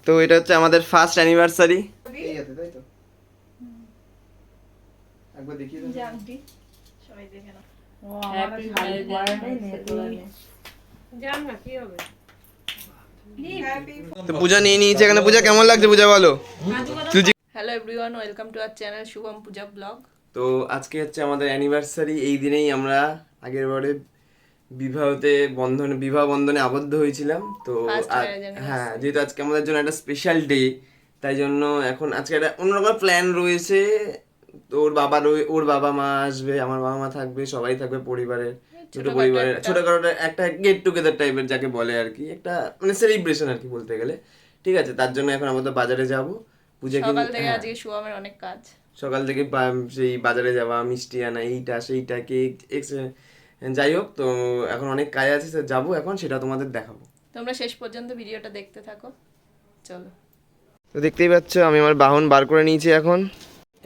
তো এটা হচ্ছে আমাদের ফার্স্ট অ্যানিভার্সারি। এই আছে তাই তো, একবার দেখিয়ে দাও। জানটি সবাই দেখে না। ও হ্যাপি বার্থডে নেতনি। জান না কি হবে। তো পূজা নিয়ে নিয়েছে এখানে। পূজা কেমন লাগছে পূজা বলো। Hello everyone, welcome to our channel Shubham Puja blog. তো আজকে হচ্ছে আমাদের অ্যানিভার্সারি। এই দিনেই আমরা আগের বারে বিবাহ বন্ধনে আবদ্ধ হয়েছিলাম। তো হ্যাঁ, যেহেতু আজকে আমাদের জন্য একটা স্পেশাল ডে, তাই জন্য এখন আজকে একটা অন্যরকম প্ল্যান রয়েছে। তো ওর বাবা মা আসবে, আমার বাবা মা থাকবে, সবাই থাকবে পরিবারের, ছোটখাটো একটা গেট টুগেদার টাইপের যাকে বলে আর কি, একটা মানে সেলিব্রেশন আর কি বলতে গেলে। ঠিক আছে, তার জন্য এখন আমাদের বাজারে যাব। পূজাকে সকাল থেকে আজকে শুভমের অনেক কাজ। সকাল থেকে সেই বাজারে যাওয়া, মিষ্টি আনা, এইটা সেইটা, কেক, যাই হোক। তো এখন অনেক কাজ আছে, যাবো এখন, সেটা তোমাদের দেখাবো। তোমরা শেষ পর্যন্ত ভিডিওটা দেখতে থাকো, চলো। তো দেখতেই পাচ্ছ আমি আমার বাহন বার করে নিয়েছি এখন।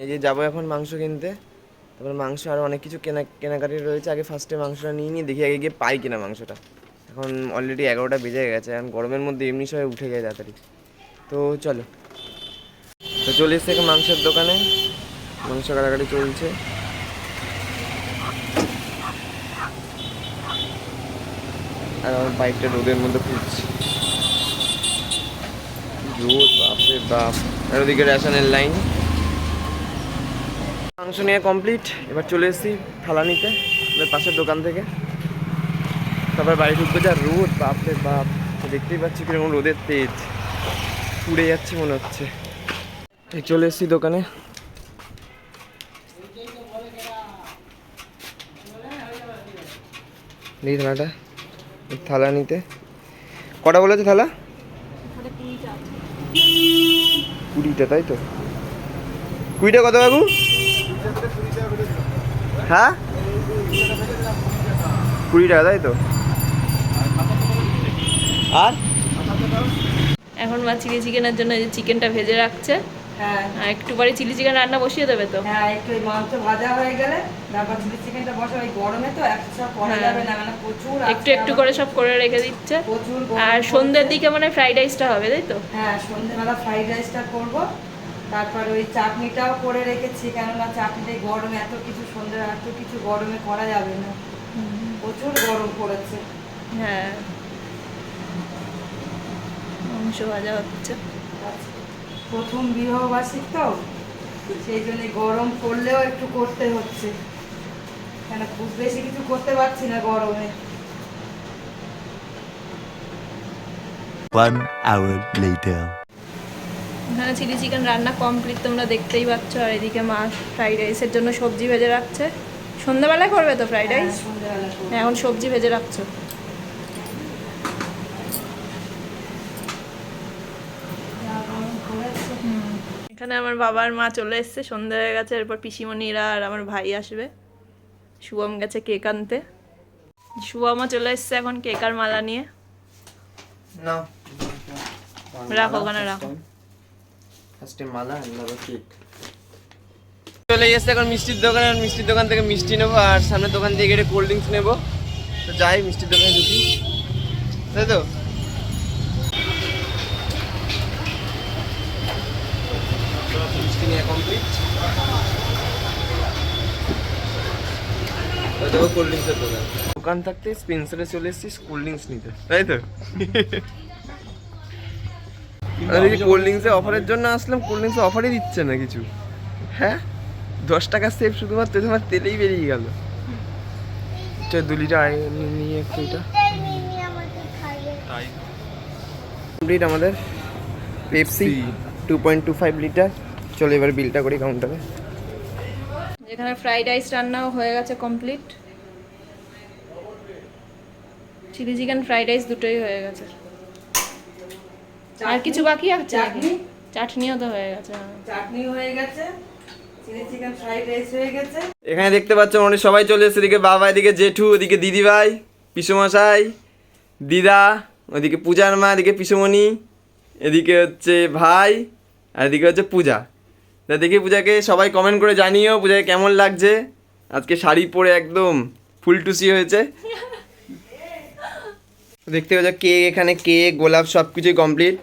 এই যে যাবো এখন মাংস কিনতে। তারপর মাংস আরও অনেক কিছু কেনাকাটি রয়েছে। আগে ফার্স্টে মাংসটা নিয়ে দেখি আগে গিয়ে পাই কিনা মাংসটা। এখন অলরেডি 11টা বেজে গেছে, এখন গরমের মধ্যে এমনি সবাই উঠে যায় তাড়াতাড়ি। তো চলো, তো চলে এসছে এখন মাংসের দোকানে, মাংস কাটাকাটি চলছে। আর আমার বাইকটা রোদের মধ্যে ঘুরছে, রোদ বাপরে বাপ। আর ওদিকে রেশনের লাইন। মাংস নিয়ে কমপ্লিট, এবার চলে এসেছি থালা নিতে পাশের দোকান থেকে। তারপর বাড়ি ঢুকবে, যা রোদ বাপরে বাপ। দেখতেই পাচ্ছি কিরকম রোদের তেজ, পুড়ে যাচ্ছে মনে হচ্ছে। এই চলে এসেছি দোকানে। এই থালা নিতে কটা বলেছে থালা? 20টা, তাই তো। 20টা কত বাবু? হ্যাঁ 20 টাকা, তাই তো। আর এখন মা চিলি চিকেনের জন্য এই যে চিকেনটা ভেজে রাখছে। হ্যাঁ আর একটু পরে চিলি চিকেন রান্না বসিয়ে দেবে তো। হ্যাঁ, একটু ওই মাংস ভাজা হয়ে গেলে তারপর চিলি চিকেনটা বসে। ওই গরমে তো একসাথে করা যাবে না, মানে প্রচুর একটু একটু করে সব করে রেখে দিচ্ছে। প্রচুর আর সন্ধ্যের দিকে মানে ফ্রাইড রাইসটা হবে, তাই তো। হ্যাঁ, সন্ধ্যেবেলা ফ্রাইড রাইসটা করবো। তারপর ওই চাটনিটাও করে রেখেছি, কেননা চাটনিটাই গরমে এত কিছু গরমে করা যাবে না, প্রচুর গরম পড়েছে। হ্যাঁ, মাংস ভাজা হচ্ছে। প্রথম বিবাহবার্ষিক তো, সেই জন্য গরম পড়লেও একটু করতে হচ্ছে, কেন খুব বেশি কিছু করতে পারছি না গরমে। 1 hour later. এখানে চিলি চিকেন রান্না কমপ্লিট, তোমরা দেখতেই পাচ্ছ। আর এদিকে মা ফ্রাইড রাইসের জন্য সবজি ভেজে রাখছে। সন্ধ্যাবেলায় করবে তো ফ্রাইড রাইস? সন্ধ্যাবেলা করবো। এখন সবজি ভেজে রাখছো। এখানে আমার বাবার মা চলে এসছে, সন্ধ্যা হয়ে গেছে। এরপর পিসিমণিরা আর আমার ভাই আসবে। শুভম গেছে কেক আনতে। শুভমও চলে এসছে এখন কেক আর মালা নিয়ে। না রাখো ওখানে রাখো। ফার্স্টে মালা আর কেক। চলে এসেছে এখন মিষ্টির দোকানে। মিষ্টির দোকান থেকে মিষ্টি নেবো, আর সামনের দোকান থেকে গিয়ে কোল্ড ড্রিঙ্কস নেবো। তো যাই মিষ্টির দোকানে ঢুকি, তাই তো। মিষ্টি নিয়ে কমপ্লিট, দেখো কোল্ড ড্রিঙ্কসের দোকান। দোকান থাকতে স্পেন্সারে চলে এসেছিস কোল্ড ড্রিঙ্কস নিতে, তাই তো। কোল্ড ড্রিঙ্কসের অফারের জন্য আসলাম, কোল্ড ড্রিঙ্কসের অফারই দিচ্ছে না কিছু। হ্যাঁ, 10 টাকা সেভ শুধুমাত্র তোমার তেলেই বেরিয়ে গেল। 2 লিটার নিয়ে একটু এটা কমপ্লিট আমাদের পেপসি 2.25 লিটার। চলো এবার বিলটা করি কাউন্টারে। যেখানে ফ্রাইড রাইস রান্নাও হয়ে গেছে complete. Chilli chicken fried rice দুটোই হয়ে গেছে। আর কিছু বাকি আছে? চাটনি, চাটনিও তো হয়ে গেছে। চাটনি হয়ে গেছে, চিলি চিকেন ফ্রাইড রাইস হয়ে গেছে। এখানে দেখতে পাচ্ছ অনেক সবাই চলে এসেছে। এদিকে বাবা, এদিকে জেঠু, ওদিকে দিদিভাই, পিসুমশাই, দিদা, ওদিকে পূজার মা, এদিকে পিসুমণি, এদিকে হচ্ছে ভাই, আর এদিকে হচ্ছে পূজা। তা দেখি পূজাকে সবাই কমেন্ট করে জানিও পূজাকে কেমন লাগছে। আজকে শাড়ি পরে একদম ফুলটুসি হয়েছে। দেখতে পাচ্ছ কেক, এখানে কেক, গোলাপ সব কিছুই কমপ্লিট।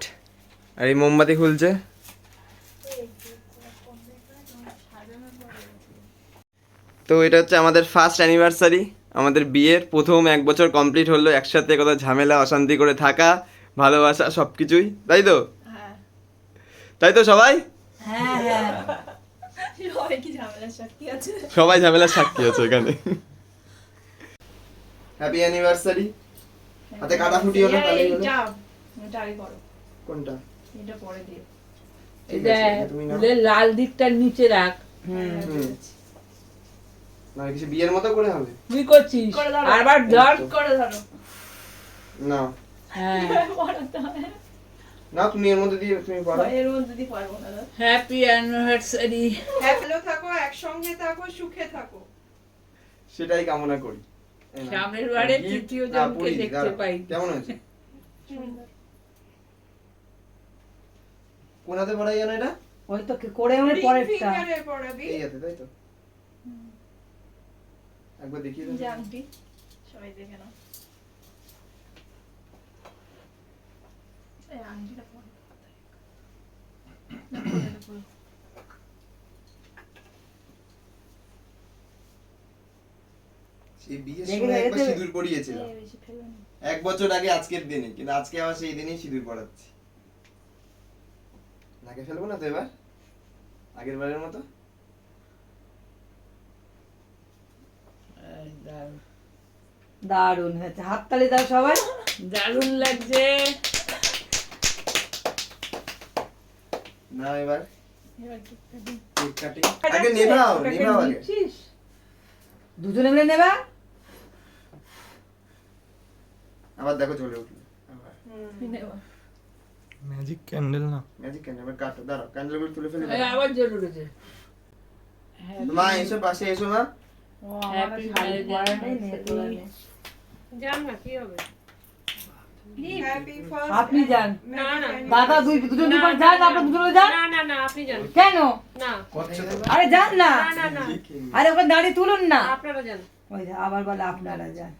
আর এই মোমবাতি খুলছে। তো এটা হচ্ছে আমাদের ফার্স্ট অ্যানিভার্সারি, আমাদের বিয়ের প্রথম 1 বছর কমপ্লিট হলো একসাথে, কত ঝামেলা অশান্তি করে থাকা, ভালোবাসা সব কিছুই, তাই তো? হ্যাঁ তাই তো সবাই? হ্যাঁ হ্যাঁ সবাই কি ঝামেলার সাক্ষী আছে? সবাই ঝামেলার সাক্ষী আছে এখানে। Happy anniversary. হাতে কাটা ফুটি হলো তাহলে হলো। এটা আগে করো, কোনটা? এটা পরে দিও। ঠিক এটা আছে, তুমি নাও। ফুলের লাল দিকটা নিচে রাখ। হুম। না কিছু বিয়ের মতো করে হবে তুই করছিস করে দাও। আবার ধর। করে ধরো। না হ্যাঁ, পড়াতে হয়। না তুমি এর মধ্যে দিয়ে তুমি পড়ো। এর মধ্যে দিয়ে পারবো না। Happy anniversary. ভালো থাকো, একসঙ্গে থাকো, সুখে থাকো। সেটাই কামনা করি। এই নাও। সামনের বারে Gift, তৃতীয় না, জনকে পরিয়ে দিই, দেখতে দাঁড়াও। পাই। কেমন হয়েছে? কোন হাতে পড়াই জানো এটা? ওই তো করে মানে পরেরটা এই হাতে, তাই তো? একবার দেখিয়ে দাও। জানটি সবাই দেখে নাও। এই আংটিটা পরে। না পরে না পরে। সেই বিয়ের দেখে সময় একবার দেখে তো- সিঁদুর পরিয়েছিলাম। এই বেশি ফেলো না। 1 বছর আগে আজকের দিনে, কিন্তু আজকে আবার সেই দিনেই সিঁদুর পরাচ্ছি। নাকে ফেলবো না তো এবার? আগের বারের মতো? এই দারুণ। দারুণ হয়েছে, হাততালি দাও সবাই। দারুণ লাগছে। না এবার এবার কেকটা দিই। Cake cutting. আগে নেভাও, ওটাকে নেভাও আগে। দিচ্ছিস? দুজনে মিলে নেবা। আবার দেখো চলে উঠলো। আবার নেবা। ম্যাজিক ক্যান্ডেল না ম্যাজিক ক্যান্ডেল এবার কাটো, দাঁড়াও ক্যান্ডেলগুলো তুলে ফেলে এই দাও। আবার জল উঠেছে। মা এসো, পাশে এসো মা। Happy anniversary. আপনি যান, না না দাদা দুজন দুবার যান, আপনার দুজনে যান। না না না আপনি যান কেন? না আরে যান না, না না আরে ওখানে দাঁড়িয়ে তুলুন না। আপনারা যান ওই যে আবার বলে আপনারা যান।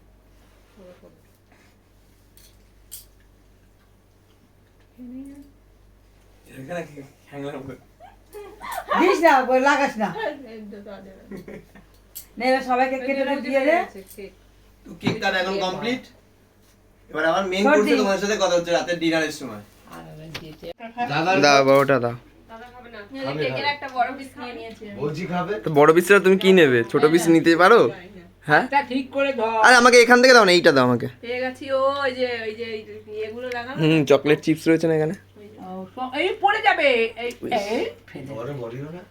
এখানে হ্যাংলার উপর। দিস না, ওই লাগাস না। এই তো তাদের। নে এবার সবাইকে কেটে কেটে দিয়ে দে। তো কেক কাটা এখন কমপ্লিট। এবার আমার মেইন সর্দি। কোর্সে তোমার সাথে কথা হচ্ছে রাতের ডিনারের সময়। আর আবার দিয়েছে। দাও বড়টা দাও। দাদা খাবে না কেকের একটা বড় পিস নিয়ে নিয়েছি আমি। বলছি খাবে তো বড় পিসটা তুমি কি নেবে? ছোট পিস নিতে পারো? হ্যাঁ? তা ঠিক করে ধর। আরে আমাকে এখান থেকে দাও না, এইটা দাও আমাকে। পেয়ে গেছি। ওই যে এগুলো লাগানো। চকলেট চিপস রয়েছে না এখানে। এই পড়ে যাবে। এই এই ফেলে। ঘরে বলিও না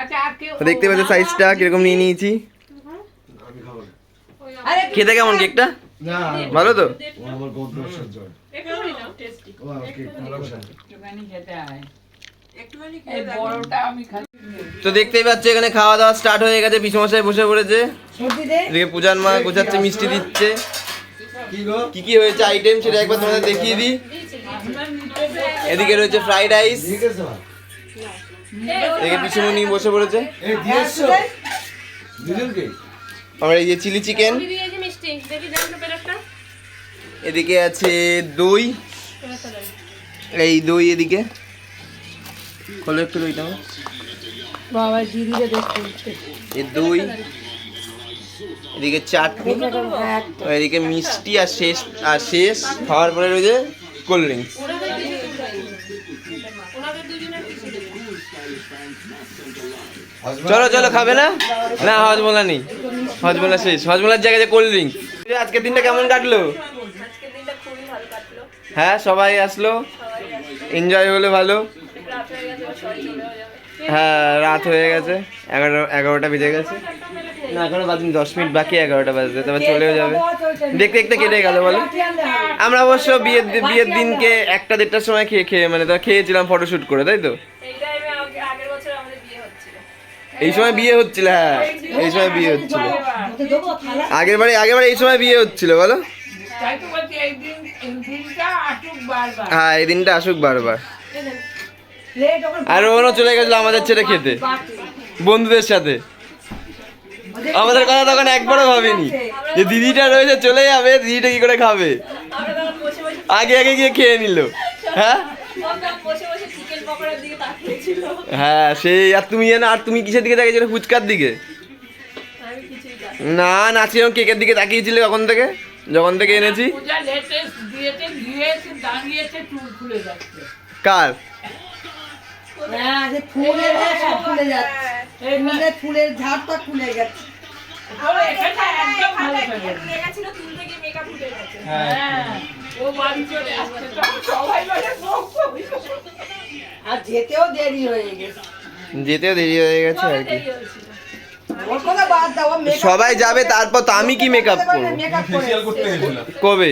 আচ্ছা আর কেউ তো দেখতে পাচ্ছ সাইজটা কিরকম নিয়ে নিয়েছি। আমি খাবো না আরে খেতে কেমন কেকটা? না ভালো তো? ও আমার গৌতমের জল একটুখানি নাও টেস্টি ও আমাকে ভালোবাসা একটুখানি খেতে হয়। একটুখানি এই খেয়ে দেখো বড়টা আমি খাই। তো দেখতেই পাচ্ছ এখানে খাওয়া দাওয়া স্টার্ট হয়ে গেছে, পিসমশাই বসে পড়েছে। সর্দি দে। এদিকে পূজার মা গোছাচ্ছে, মিষ্টি দিচ্ছে। কি গো কি কি হয়েছে আইটেম সেটা একবার তোমাদের দেখিয়ে দিই। এদিকে রয়েছে ফ্রাইড রাইস, ঠিক আছে মা এদিকে পিসমণি বসে পড়েছে। এই দিয়েছো দুজনকে আমার এই যে চিলি চিকেন, কি দিয়েছি মিষ্টি দেখি দেন তো পেরেকটা এদিকে আছে দই, এই দই এদিকে খোলো একটু দইটা আমার। বাবা দিদিরে দেখতে। এই দই, এদিকে চাটনি, আর এদিকে মিষ্টি, আর শেষ খাওয়ার পরে রয়েছে কোল্ড ড্রিঙ্কস। ওনাদের দুজনের কিছু দেবো চলো চলো, খাবে না? না হজমোলা নেই, হজমোলা শেষ, হজমোলার জায়গায় কোল্ড ড্রিঙ্কস। আজকের দিনটা কেমন কাটলো? আজকের দিনটা খুবই ভালো কাটলো। হ্যাঁ সবাই আসলো, এনজয় হলো ভালো। রাত হয়ে গেছে, এবার সবাই চলেও যাবে। হ্যাঁ রাত হয়ে গেছে, 11টা বেজে গেছে। না এখনো বাজেনি, 10 মিনিট বাকি 11টা বাজতে, তবে চলেও যাবে। দেখতে দেখতে কেটে গেল বলো। আমরা অবশ্য বিয়ের দিনকে 1টা-1:30টার সময় খেয়ে মানে তো খেয়েছিলাম ফটোশুট করে, তাই তো? এই টাইমে আগের বছর আমাদের বিয়ে হচ্ছিল। এই সময় বিয়ে হচ্ছিল, হ্যাঁ এই সময় বিয়ে হচ্ছিল। ওকে দেবো থালা। আগেরবারে এই সময় বিয়ে হচ্ছিল বলো। তাই তো বলছি এই দিনটা আসুক বারবার। হ্যাঁ এই দিনটা আসুক বারবার। প্লেট ওখানে আর ওনও চলে গেছিল আমাদের ছেড়ে খেতে বন্ধুদের সাথে। আমাদের কথা তখন একবারও ভাবিনি যে দিদিটা রয়েছে চলে যাবে, দিদিটা কি করে খাবে। আমরা তখন বসে বসে আগে আগে গিয়ে খেয়ে নিল। হ্যাঁ সব বসে বসে চিকেন পকোড়ার দিকে তাকিয়েছিল। হ্যাঁ সেই, আর তুমি জানো, আর তুমি কিসের দিকে তাকিয়েছিলে? ফুচকার দিকে? আমি কিছুই জানি না, নাচিলাম কেকের দিকে তাকিয়েছিলে যখন থেকে এনেছি। পূজা লেটেস্ট দিয়েছে, গিয়েছে দাঁড়িয়েছে, চুল খুলে যাচ্ছে। কার? হ্যাঁ, যে ফুলের সব খুলে যাচ্ছে, এই না, ফুলের ঝাড়টা খুলে গেছে। তো এখানে একদম ভালো থাকে। তুলে গেছিল, তুলতে গিয়ে মেকআপ উঠে গেছে। হ্যাঁ, ও বাড়ি চলে আসছে, তখন সবাই বলে বউ কই? আর যেতেও দেরি হয়ে গেছে। যেতেও দেরি হয়ে গেছে আর কি। দেরি হয়েছিল। ওর কথা বাদ দাও, ও makeup সবাই যাবে, তারপর তো আমি কি মেকআপ করবো? makeup করে ফেসিয়াল করতে গেছিলাম কবে?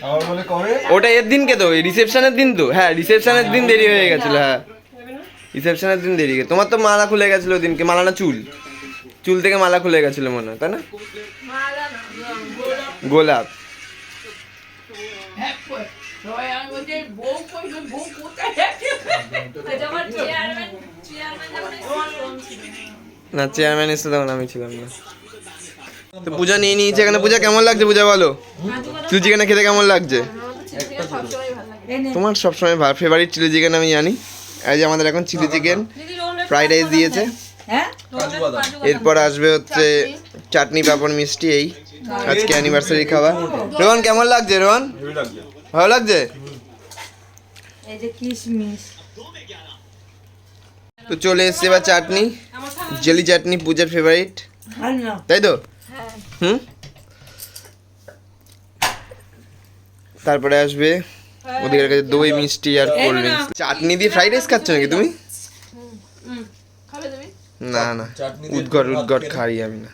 আমার বলে করে ওটা এর দিনকে তো, রিসেপশনের দিন তো। হ্যাঁ রিসেপশনের দিন দেরি হয়ে গেছিল। হ্যাঁ রিসেপশনের দিন দেরি গেছে। তোমার তো মালা খুলে গেছিল ওদিনকে, মালা না চুল, চুল থেকে মালা খুলে গেছিল মনে হয়, তাই না? মালা না, গোলাপ। হ্যাঁ, কই? সবাই আমি বলছি, বউ কই গো? বউ কোথায় গেছে? ওই যখন চেয়ারম্যান যখন এসেছিল, না চেয়ারম্যান এসে তখন আমি ছিলাম না। তো পূজা নিয়ে নিয়েছে এখানে। পূজা কেমন লাগছে? পূজা বলো, চিলি চিকেনটা খেতে কেমন লাগছে? আমার তো চিকেন সবসময় ভালো লাগে। এনে তোমার সবসময় ফেভারিট চিলি চিকেন আমি জানি। এই যে আমাদের এখন চিলি চিকেন, দিদি রোলের ফ্রাইড রাইস দিয়েছে, হ্যাঁ কাজু বাদাম। এরপর আসবে হচ্ছে চাটনি পাঁপড় মিষ্টি। এই আজকে অ্যানিভার্সারি খাবার। রোহন কেমন লাগছে? রোহন হেভি লাগছে। ভালো লাগছে? এই যে কিশমিশ, তো চলে এসছে এবার চাটনি, জেলি চাটনি, পূজার ফেভারিট, আর না তাই তো? হ্যাঁ হুম। তারপরে আসবে ওদিকের কাছে দই, মিষ্টি আর কোল্ড ড্রিঙ্কস। চাটনি দিয়ে ফ্রাইড রাইস খাচ্ছ নাকি তুমি? খাবে তুমি? না না, চাটনি দিয়ে উদ্গট খাই আমি না।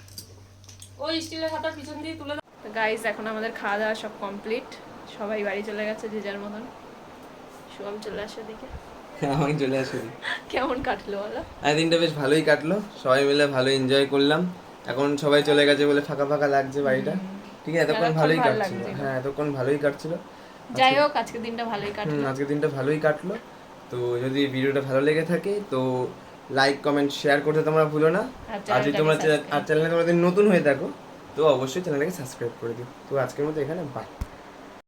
ওই স্টিলের খাতার পিছন দিয়ে তুলে দাও। তো গাইস এখন আমাদের খাওয়া দাওয়া সব কমপ্লিট, সবাই বাড়ি চলে গেছে যে যার মতন। শুভম চলে আসে দিকে। আমি চলে আসি। কেমন কাটলো বলো? আজ দিনটা বেশ ভালোই কাটলো, সবাই মিলে ভালো এনজয় করলাম। এখন সবাই চলে গেছে বলে ফাঁকা ফাঁকা লাগছে বাড়িটা। ঠিক আছে, এতক্ষণ ভালোই ভালো কাটছিল। লাগছিল। হ্যাঁ এতক্ষণ ভালোই কাটছিল। যাই হোক আজকের দিনটা ভালোই কাটলো। আজকের দিনটা ভালোই কাটলো। তো যদি ভিডিওটা ভালো লেগে থাকে তো লাইক কমেন্ট শেয়ার করতে তোমরা ভুলো না। আর যদি তোমরা চ্যানেলে তোমরা যদি নতুন হয়ে থাকো তো অবশ্যই চ্যানেলটাকে সাবস্ক্রাইব করে দিও। তো আজকের মতো এখানে বাই।